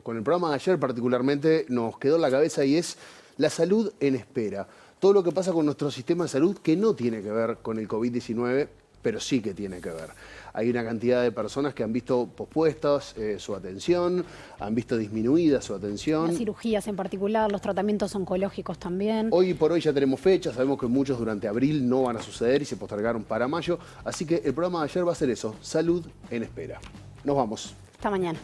con el programa de ayer particularmente, nos quedó en la cabeza y es la salud en espera. Todo lo que pasa con nuestro sistema de salud que no tiene que ver con el COVID-19, pero sí que tiene que ver. Hay una cantidad de personas que han visto pospuestas su atención, han visto disminuida su atención. Las cirugías en particular, los tratamientos oncológicos también. Hoy por hoy ya tenemos fechas, sabemos que muchos durante abril no van a suceder y se postergaron para mayo. Así que el programa de ayer va a ser eso, salud en espera. Nos vamos. Hasta mañana.